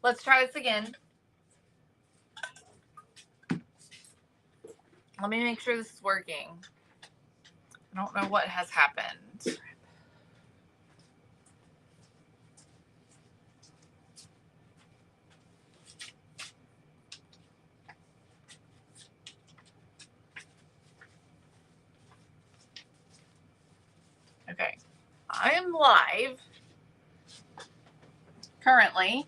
Let's try this again. Let me make sure this is working. I don't know what has happened. Okay, I am live currently,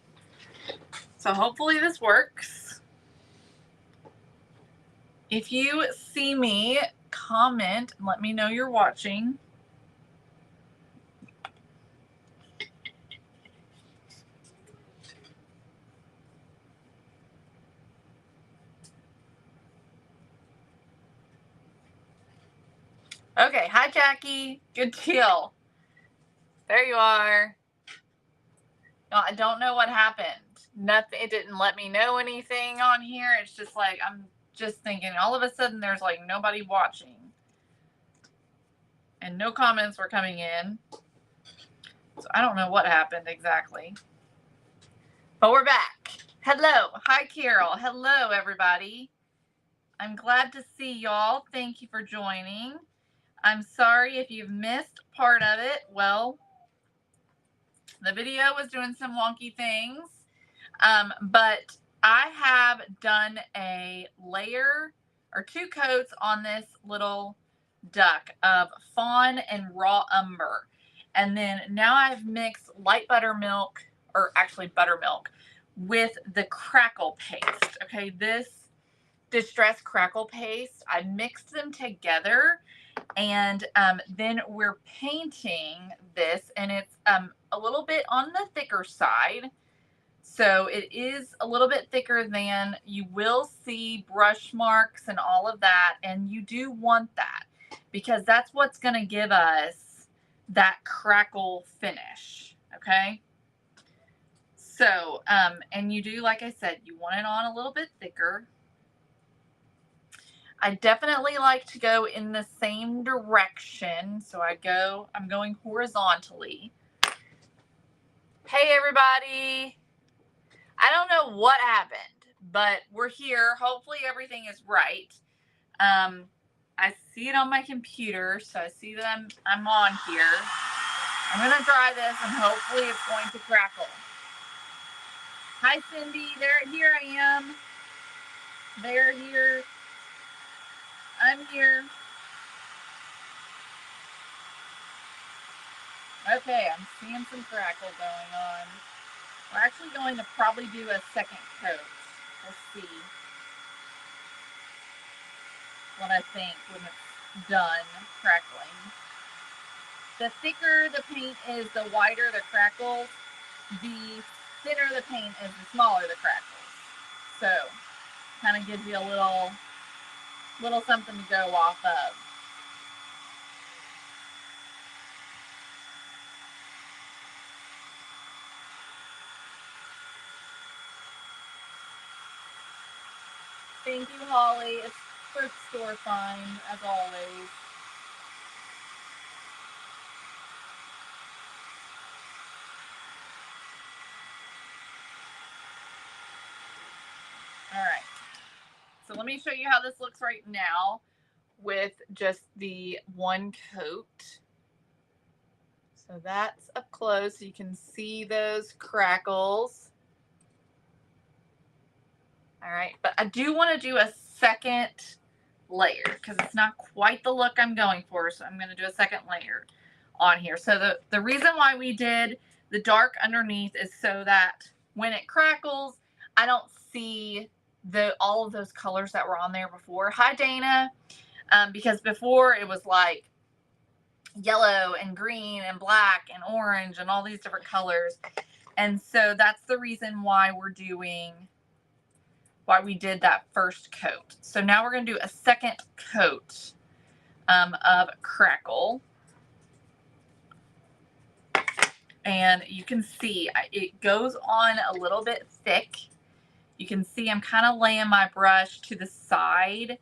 so hopefully this works. If you see me, comment and let me know you're watching. Okay, hi Jackie, good deal. There you are. No, I don't know what happened. Nothing, it didn't let me know anything on here. It's just like, I'm just thinking all of a sudden there's like nobody watching. And no comments were coming in. So I don't know what happened exactly. But we're back. Hello. Hi, Carol. Hello, everybody. I'm glad to see y'all. Thank you for joining. I'm sorry if you've missed part of it. Well, the video was doing some wonky things. But I have done a layer or 2 coats on this little duck of fawn and raw umber. And then now I've mixed light buttermilk, or actually buttermilk, with the crackle paste. Okay, this distressed crackle paste, I mixed them together, and then we're painting this, and it's a little bit on the thicker side. So it is a little bit thicker than, you will see brush marks and all of that, and you do want that because that's what's going to give us that crackle finish. Okay. So, and you do, like I said, you want it on a little bit thicker. I definitely like to go in the same direction. So I'm going horizontally. Hey, everybody. I don't know what happened, but we're here. Hopefully everything is right. I see it on my computer, so I see that I'm on here. I'm going to try this, and hopefully it's going to crackle. Hi, Cindy. Here I am. They're here. I'm here. Okay, I'm seeing some crackle going on. We're actually going to probably do a second coat. We'll see what I think when it's done crackling. The thicker the paint is, the wider the crackles. The thinner the paint is, the smaller the crackles. So, kind of gives you a little something to go off of. Thank you, Holly. It's thrift store fine, as always. All right. So let me show you how this looks right now with just the 1 coat. So that's up close. You can see those crackles. All right, but I do want to do a second layer because it's not quite the look I'm going for. So I'm going to do a second layer on here. So the reason why we did the dark underneath is so that when it crackles, I don't see all of those colors that were on there before. Hi, Dana. Because before it was like yellow and green and black and orange and all these different colors. And so that's the reason why we did that first coat. So now we're going to do a second coat of crackle. And you can see it goes on a little bit thick. You can see I'm kind of laying my brush to the side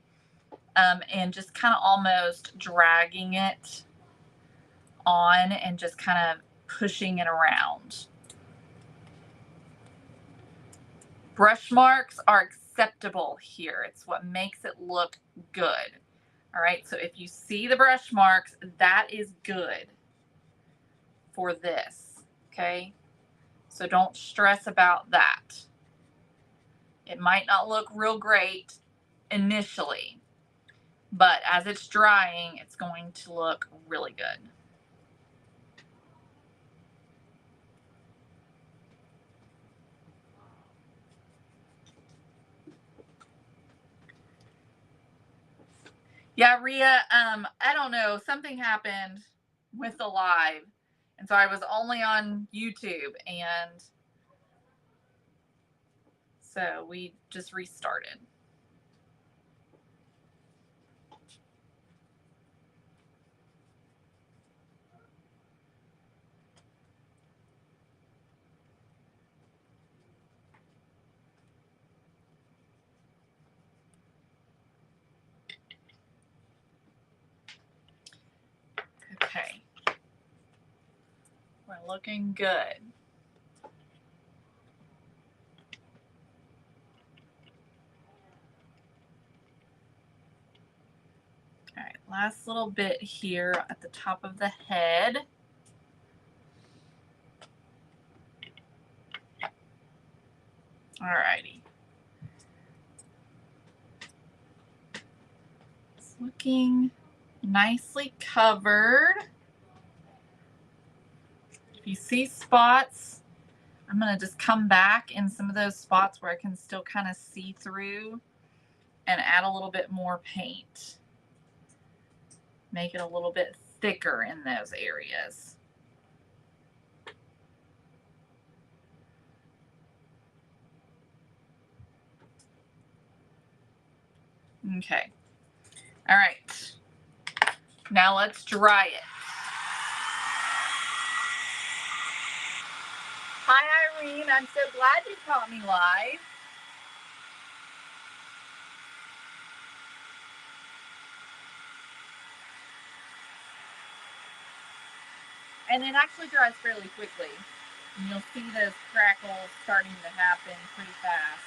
and just kind of almost dragging it on and just kind of pushing it around. Brush marks are acceptable here. It's what makes it look good. All right, so if you see the brush marks, that is good for this, okay? So don't stress about that. It might not look real great initially, but as it's drying, it's going to look really good. Yeah, Rhea, I don't know, something happened with the live, and so I was only on YouTube, and so we just restarted. Okay. We're looking good. All right, last little bit here at the top of the head. All righty. It's looking nicely covered. If you see spots, I'm going to just come back in some of those spots where I can still kind of see through and add a little bit more paint. Make it a little bit thicker in those areas. Okay. All right. Now let's dry it. Hi, Irene. I'm so glad you caught me live. And it actually dries fairly quickly. And you'll see those crackles starting to happen pretty fast.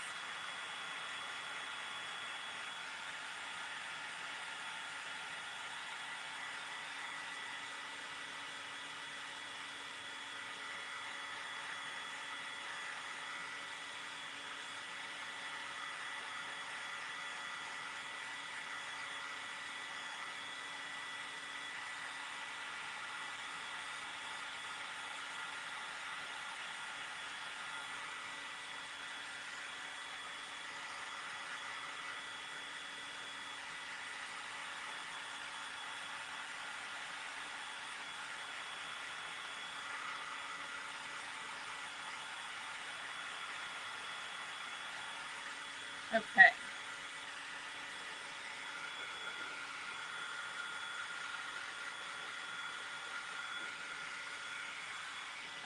Okay.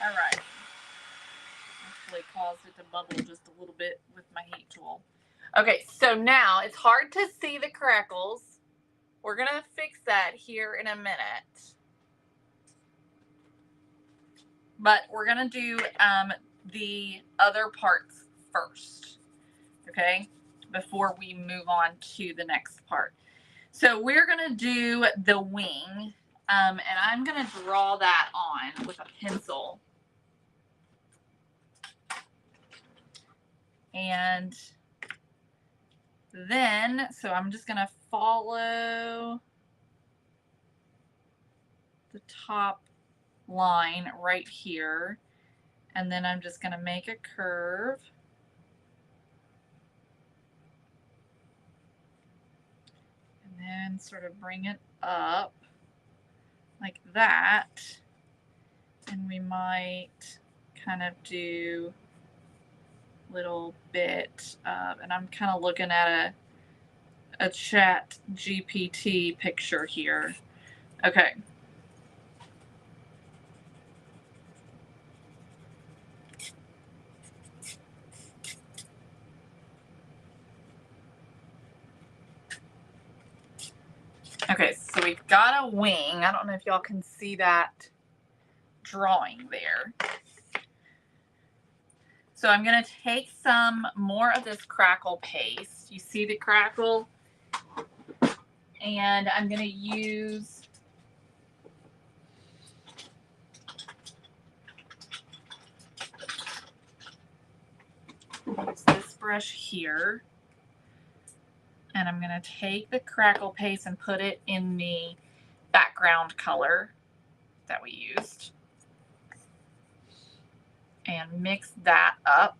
All right. Actually caused it to bubble just a little bit with my heat tool. Okay, so now it's hard to see the crackles. We're going to fix that here in a minute. But we're going to do the other parts first, okay, before we move on to the next part. So we're going to do the wing, and I'm going to draw that on with a pencil. And then, so I'm just going to follow the top line right here, and then I'm just going to make a curve. And then sort of bring it up like that. And we might kind of do a little bit of, and I'm kind of looking at a chat GPT picture here. Okay. Okay, so we've got a wing. I don't know if y'all can see that drawing there. So I'm going to take some more of this crackle paste. You see the crackle? And I'm going to use this brush here. And I'm going to take the crackle paste and put it in the background color that we used. And mix that up.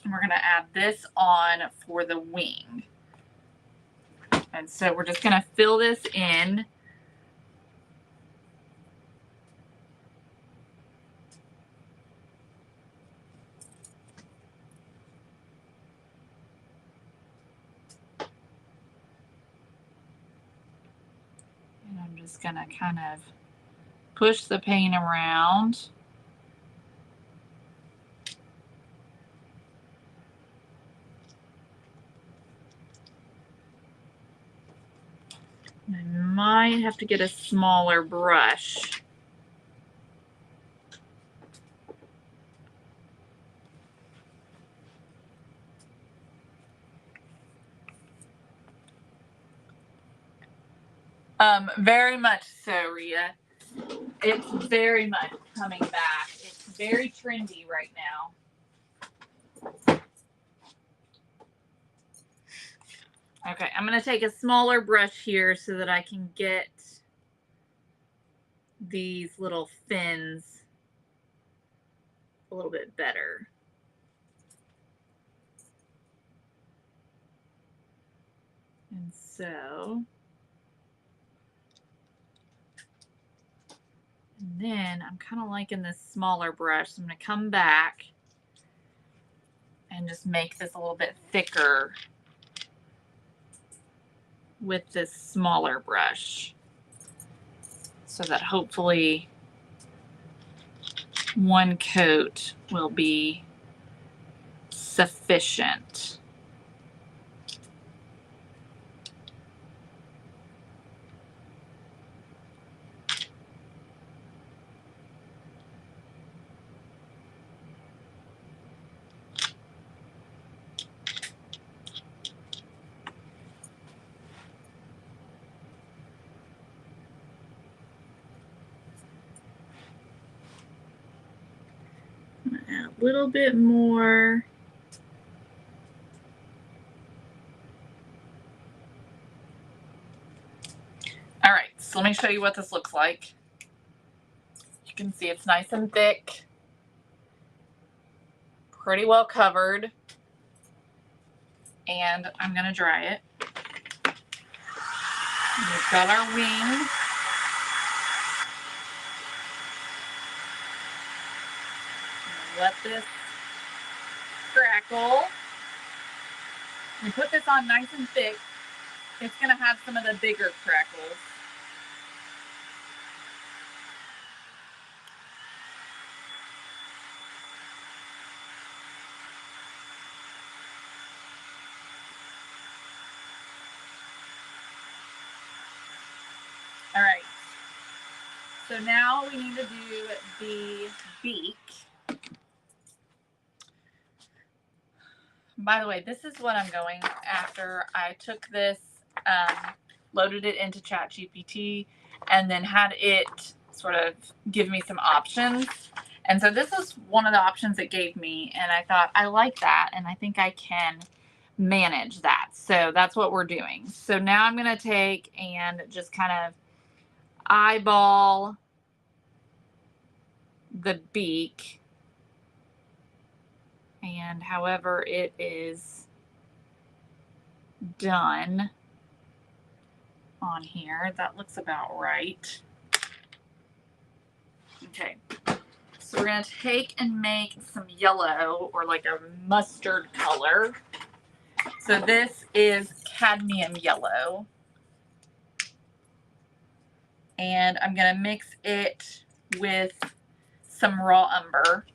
And we're going to add this on for the wing. And so we're just going to fill this in. And I'm just going to kind of push the paint around. I might have to get a smaller brush. Very much so, Rita. It's very much coming back. It's very trendy right now. Okay, I'm going to take a smaller brush here so that I can get these little fins a little bit better. And so, and then I'm kind of liking this smaller brush. So I'm going to come back and just make this a little bit thicker with this smaller brush so that hopefully one coat will be sufficient. Add a little bit more. All right, so let me show you what this looks like. You can see it's nice and thick, pretty well covered, and I'm going to dry it. We've got our wing. Let this crackle. We put this on nice and thick. It's going to have some of the bigger crackles. All right. So now we need to do the beak. By the way, this is what I'm going after. I took this, loaded it into ChatGPT, and then had it sort of give me some options. And so this was one of the options it gave me, and I thought, I like that, and I think I can manage that. So that's what we're doing. So now I'm going to take and just kind of eyeball the beak, and however it is done on here, that looks about right. Okay, so we're going to take and make some yellow, or like a mustard color. So this is cadmium yellow, and I'm going to mix it with some raw umber.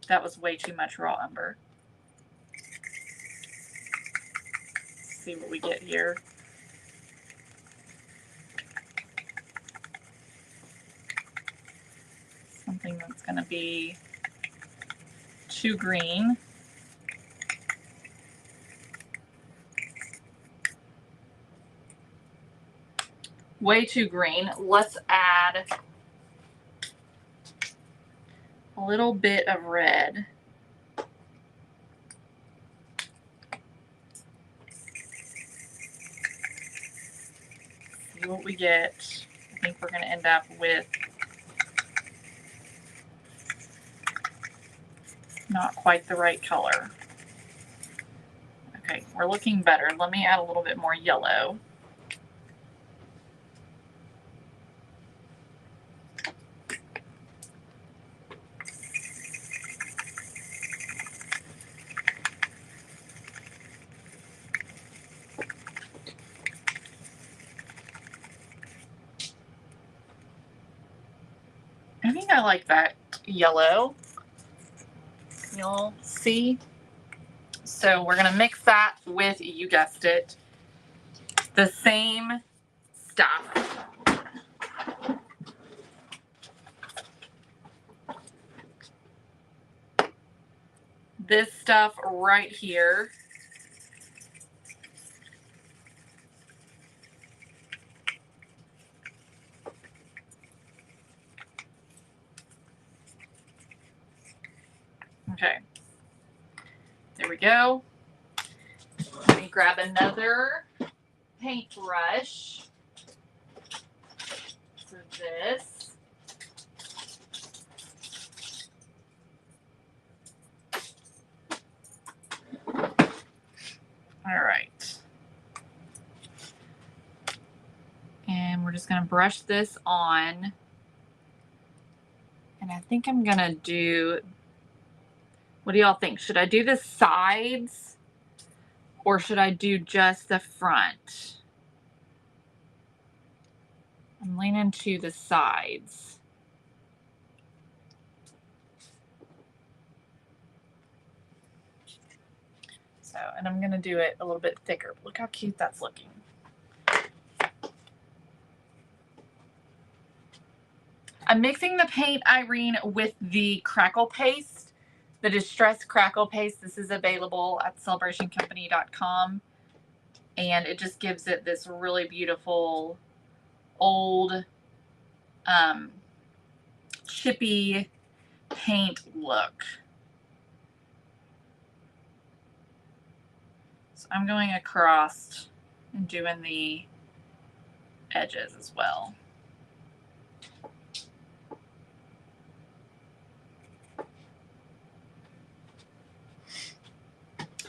That was way too much raw umber. see what we get here. Something that's going to be too green. Way too green. Let's add a little bit of red. See what we get. I think we're going to end up with not quite the right color. Okay, we're looking better. Let me add a little bit more yellow. I think I like that yellow. You'll see. So we're going to mix that with, you guessed it, the same stuff. This stuff right here. Okay. There we go. Let me grab another paintbrush for this. All right. And we're just going to brush this on. And I think I'm going to do, what do y'all think? Should I do the sides or should I do just the front? I'm leaning to the sides. So, and I'm going to do it a little bit thicker. Look how cute that's looking. I'm mixing the paint, Irene, with the crackle paste, the distressed crackle paste. This is available at celebrationcompany.com. And it just gives it this really beautiful, old, chippy paint look. So I'm going across and doing the edges as well.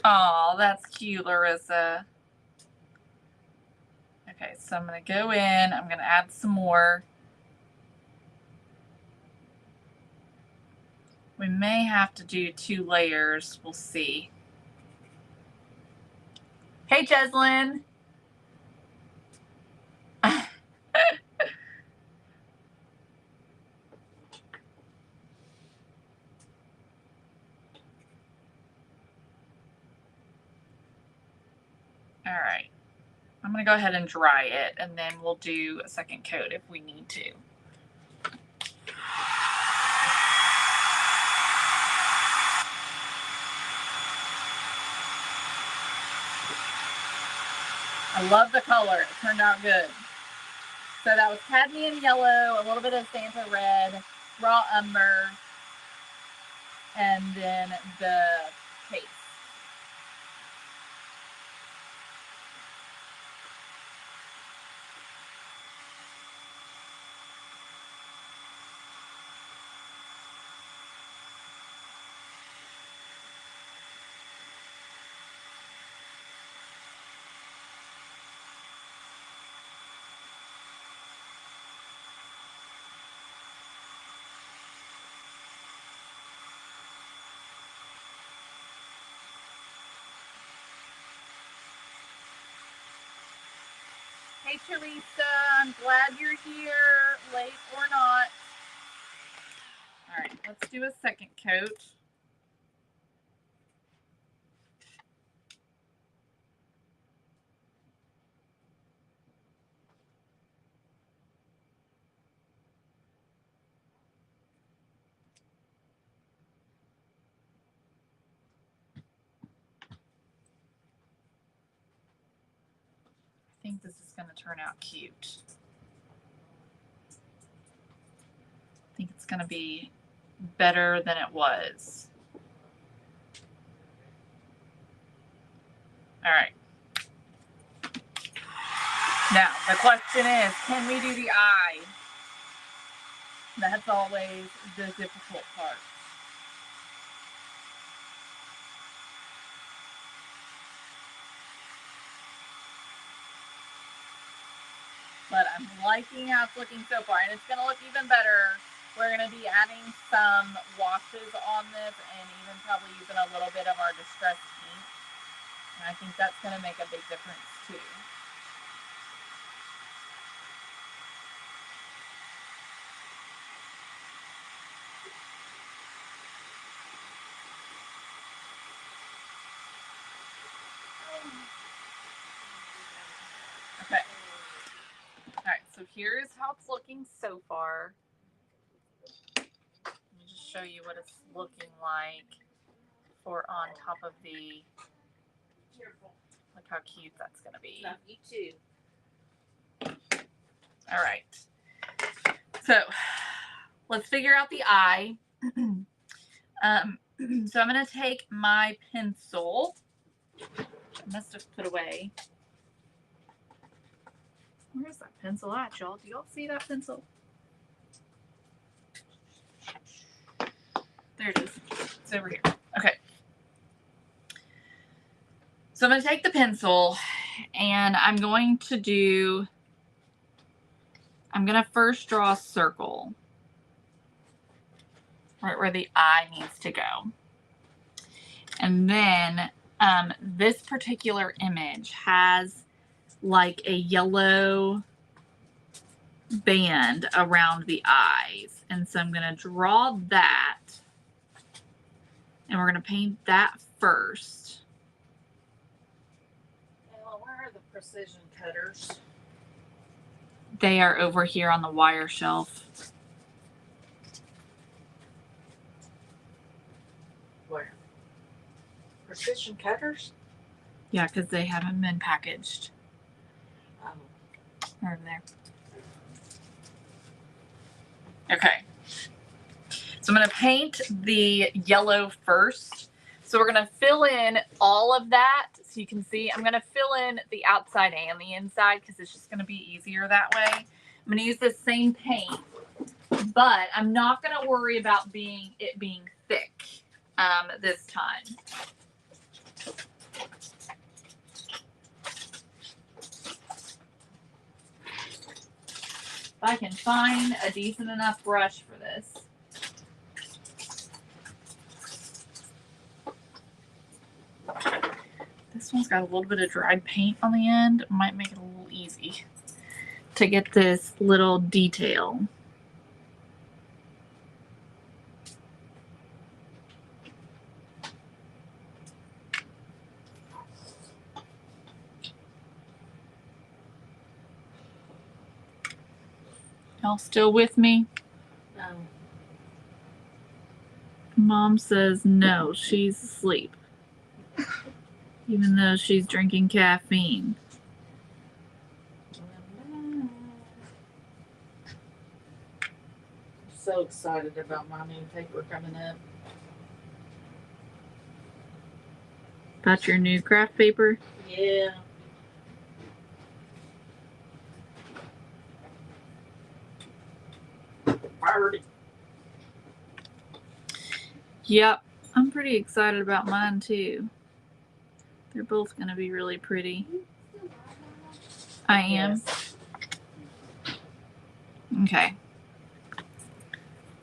Oh, that's cute, Larissa. Okay, so I'm going to go in. I'm going to add some more. We may have to do 2 layers. We'll see. Hey, Jeslyn. All right. I'm going to go ahead and dry it, and then we'll do a second coat if we need to. I love the color. It turned out good. So that was cadmium yellow, a little bit of Santa red, raw umber, and then the paste. Hey, Teresa, I'm glad you're here, late or not. All right, let's do a second coat. think this is going to turn out cute. I think it's going to be better than it was. All right. Now, the question is, can we do the eye? That's always the difficult part. But I'm liking how it's looking so far, and it's going to look even better. We're going to be adding some washes on this and even probably using a little bit of our distressed ink. And I think that's going to make a big difference too. Okay. All right, so here's how it's looking so far. Let me just show you what it's looking like for on top of the, look how cute that's going to be. Love you too. All right. So let's figure out the eye. So I'm going to take my pencil. I must have put away. Where's that pencil at, y'all? Do y'all see that pencil? There it is. It's over here. Okay. So I'm going to take the pencil and I'm going to first draw a circle right where the eye needs to go. And then this particular image has like a yellow band around the eyes. And so I'm going to draw that. And we're going to paint that first. Well, where are the precision cutters? They are over here on the wire shelf. Where? Precision cutters? Yeah, because they haven't been packaged. Oh. Over there. Okay. So I'm going to paint the yellow first. So we're going to fill in all of that. So you can see, I'm going to fill in the outside and the inside because it's just going to be easier that way. I'm going to use the same paint, but I'm not going to worry about it being thick this time. If I can find a decent enough brush for this. This one's got a little bit of dried paint on the end. It might make it a little easy to get this little detail. Y'all still with me? No. Mom says no, she's asleep. Even though she's drinking caffeine. I'm so excited about my new paper coming up. About your new craft paper? Yeah. Already. Yep, I'm pretty excited about mine too. They're both going to be really pretty. I am. Yes. Okay.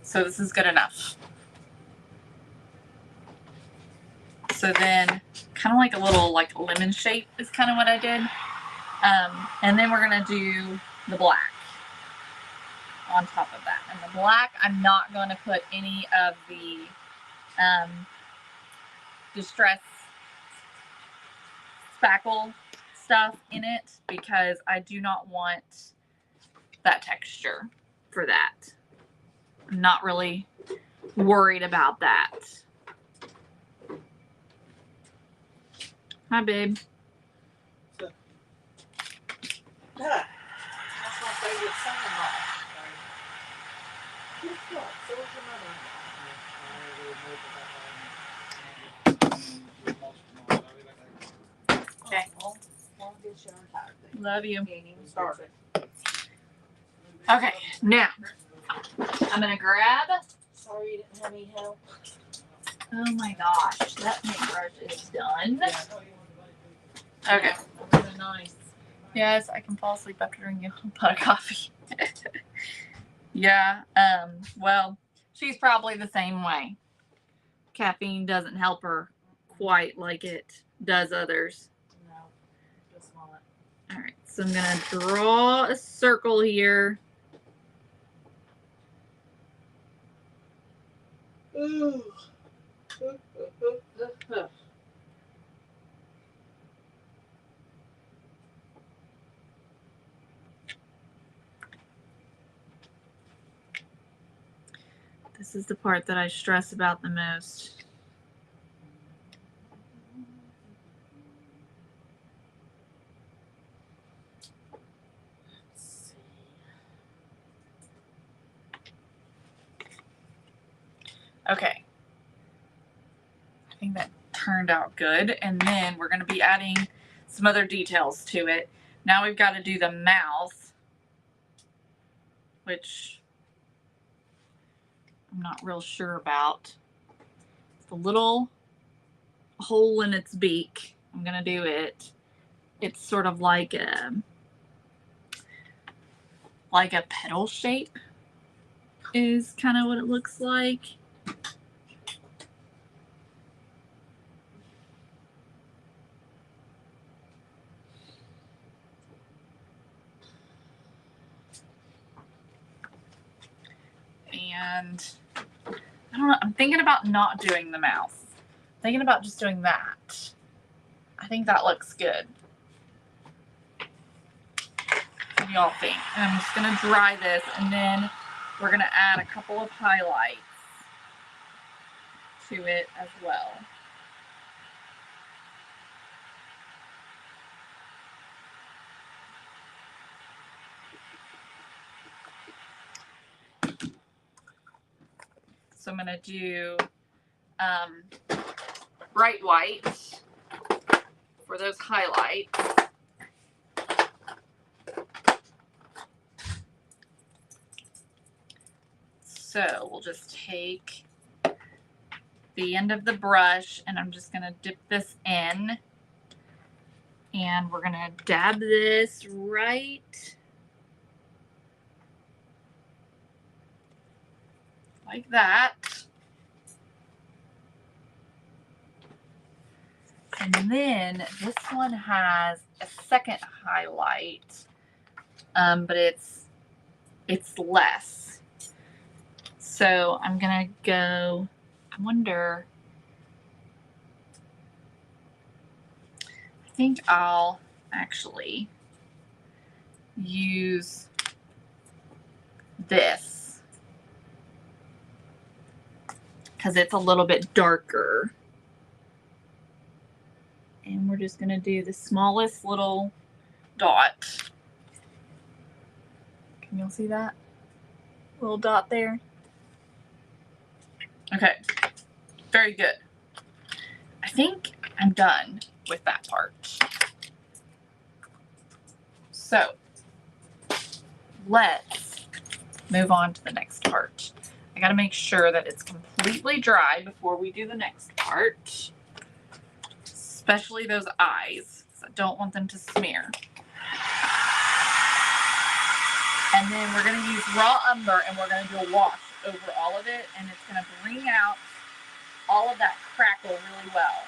So this is good enough. So then kind of like a little like lemon shape is kind of what I did. And then we're going to do the black on top of that. And the black, I'm not going to put any of the distress spackle stuff in it because I do not want that texture for that. I'm not really worried about that. Hi, babe. Yeah. That's my favorite son-in-law. Guess what? So is your mother-in-law. Okay. Well, I'll get you untied then. Love you. Ain't even started. Okay, now I'm gonna grab. Sorry you didn't have any help. Oh my gosh, that paintbrush is done. Yeah. Okay. Really nice. Yes, I can fall asleep after drinking a pot of coffee. Yeah. Well, she's probably the same way. Caffeine doesn't help her quite like it does others. No, just not. All right, so I'm gonna draw a circle here. Ooh. This is the part that I stress about the most. Let's see. Okay. I think that turned out good. And then we're going to be adding some other details to it. Now we've got to do the mouth, which I'm not real sure about. It's the little hole in its beak. I'm going to do it. It's sort of like a petal shape is kind of what it looks like. And I don't know, I'm thinking about not doing the mouth. I'm thinking about just doing that. I think that looks good. What do y'all think? And I'm just gonna dry this and then we're gonna add a couple of highlights to it as well. So I'm gonna do bright white for those highlights. So we'll just take the end of the brush and I'm just gonna dip this in and we're gonna dab this right like that. And then this one has a second highlight, but it's less. So I'm gonna go, I wonder, I think I'll actually use this because it's a little bit darker. And we're just gonna do the smallest little dot. Can y'all see that little dot there? Okay, very good. I think I'm done with that part. So let's move on to the next part. I gotta make sure that it's completely dry before we do the next part, especially those eyes. I don't want them to smear. And then we're gonna use raw umber and we're gonna do a wash over all of it, and it's gonna bring out all of that crackle really well.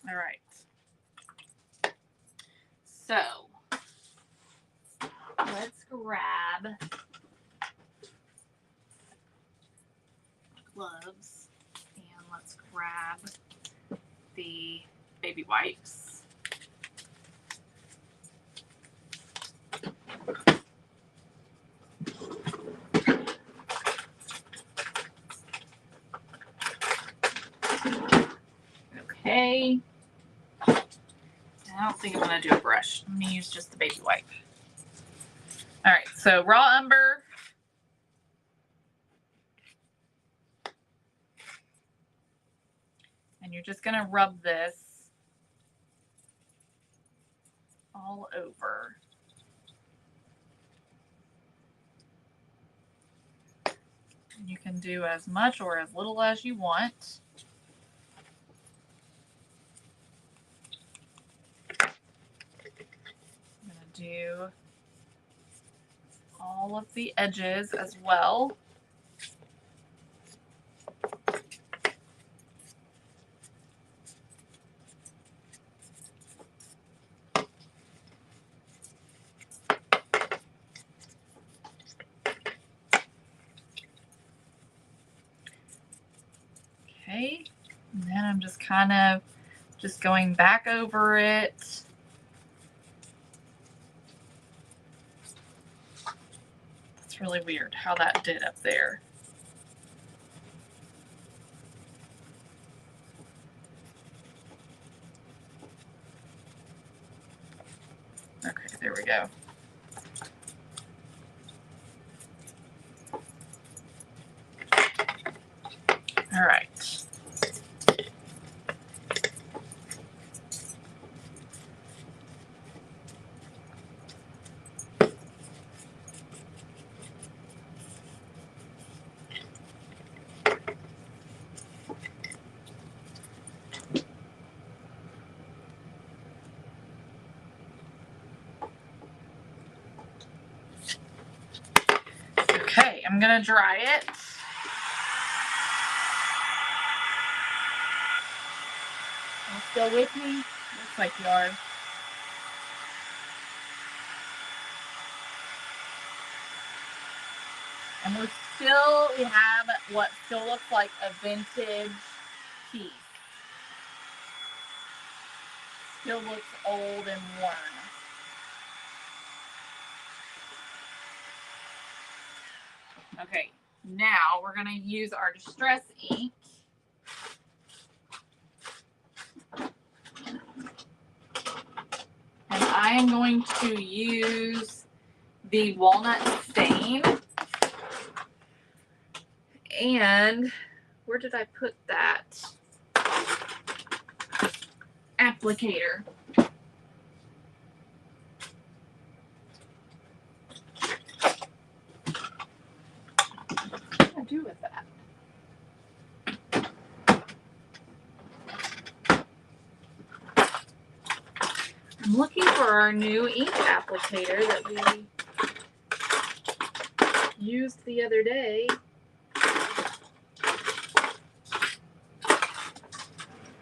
All right. So let's grab gloves. And let's grab the baby wipes. Okay. I don't think I'm going to do a brush. I'm going to use just the baby wipe. All right, so raw umber. And you're just going to rub this all over. And you can do as much or as little as you want. I'm going to do all of the edges as well. Okay, and then I'm just kind of just going back over it. It's really weird how that did up there. Okay, there we go. All right. Okay, I'm gonna dry it. You still with me? Looks like you are. And we have what still looks like a vintage piece. Still looks old and worn. Okay, now we're gonna use our Distress ink. And I am going to use the walnut stain. And where did I put that applicator? What do I do with that? I'm looking for our new ink applicator that we used the other day.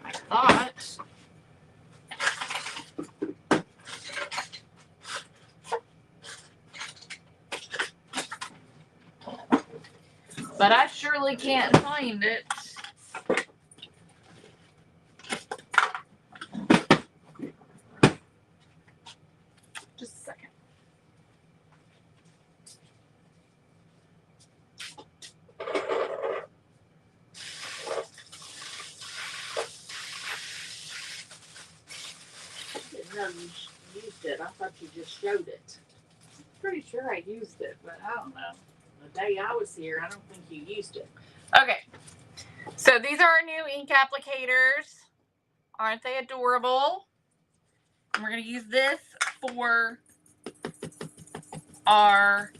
I thought. But I surely can't find it. Just a second. I didn't know you used it. I thought you just showed it. Pretty sure I used it, but I don't know. The day I was here, I don't think you used it. Okay, so these are our new ink applicators. Aren't they adorable? And we're going to use this for our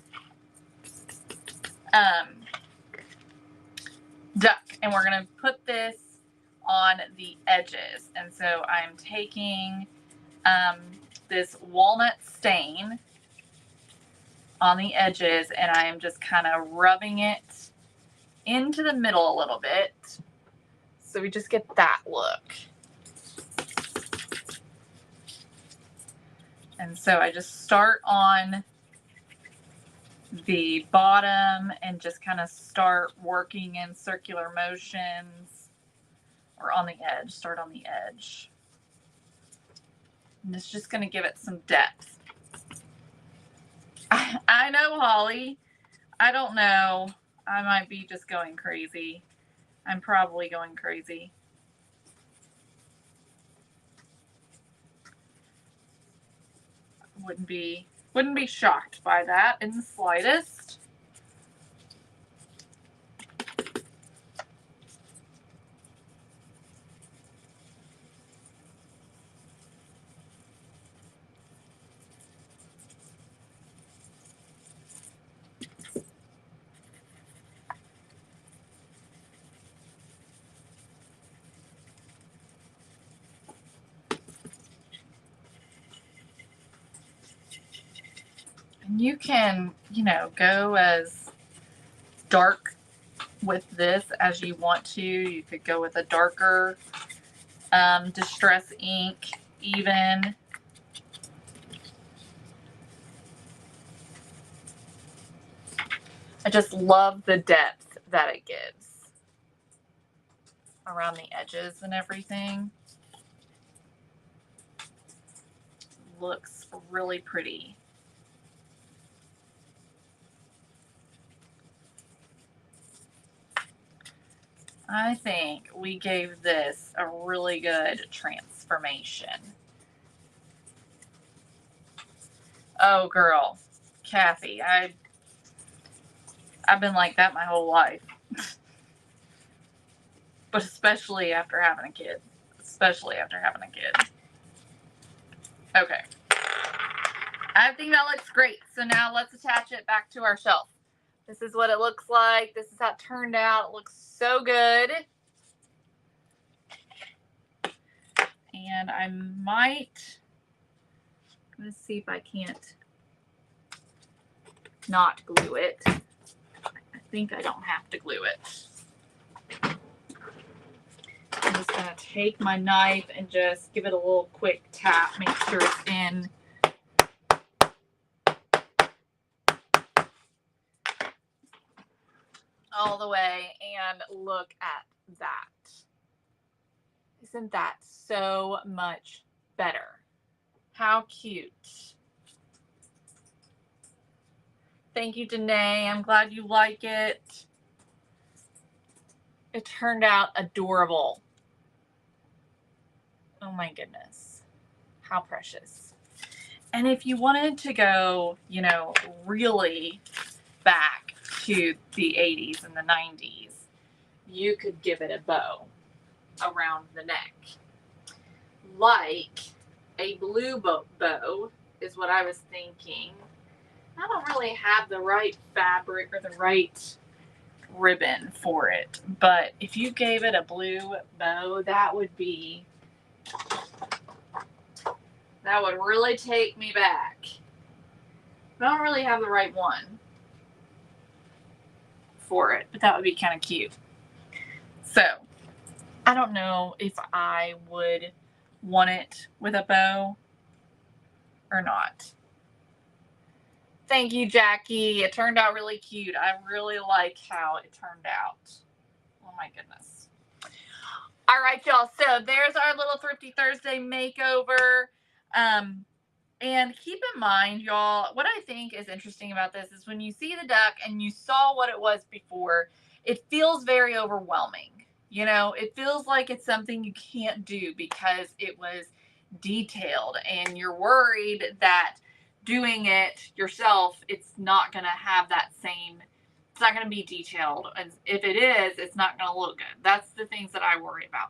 duck. And we're going to put this on the edges. And so I'm taking this walnut stain on the edges, and I am just kind of rubbing it into the middle a little bit. So we just get that look. And so I just start on the bottom and just kind of start working in circular motions, or on the edge. Start on the edge. And it's just going to give it some depth. I know, Holly. I don't know. I might be just going crazy. I'm probably going crazy. Wouldn't be shocked by that in the slightest. And you can, go as dark with this as you want to. You could go with a darker distress ink even. I just love the depth that it gives around the edges and everything. Looks really pretty. I think we gave this a really good transformation. Oh, girl, Kathy, I've been like that my whole life. But especially after having a kid. Okay. I think that looks great. So now let's attach it back to our shelf. This is what it looks like. This is how it turned out. It looks so good. And I might, let's see if I can't not glue it. I think I don't have to glue it. I'm just going to take my knife and just give it a little quick tap, make sure it's in. All the way, and look at that. Isn't that so much better? How cute. Thank you, Danae. I'm glad you like it. It turned out adorable. Oh my goodness. How precious. And if you wanted to go, really back to the 80s and the 90s, you could give it a bow around the neck. Like a blue bow is what I was thinking. I don't really have the right fabric or the right ribbon for it, but if you gave it a blue bow, that would really take me back. I don't really have the right one for it, but that would be kind of cute. So I don't know if I would want it with a bow or not. Thank you, Jackie. It turned out really cute. I really like how it turned out. Oh my goodness. All right, y'all. So there's our little Thrifty Thursday makeover. And keep in mind, y'all, what I think is interesting about this is when you see the duck and you saw what it was before, it feels very overwhelming. It feels like it's something you can't do because it was detailed, and you're worried that doing it yourself, it's not going to have that same, it's not going to be detailed. And if it is, it's not going to look good. That's the things that I worry about.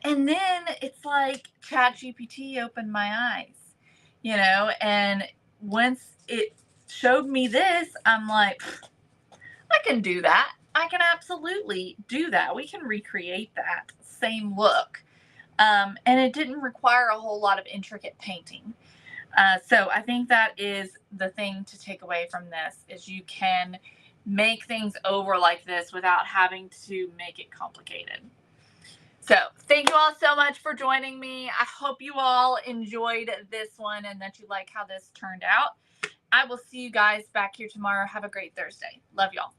And then it's like ChatGPT opened my eyes, and once it showed me this, I'm like, I can do that. I can absolutely do that. We can recreate that same look. And it didn't require a whole lot of intricate painting. So I think that is the thing to take away from this, is you can make things over like this without having to make it complicated. So thank you all so much for joining me. I hope you all enjoyed this one and that you like how this turned out. I will see you guys back here tomorrow. Have a great Thursday. Love y'all.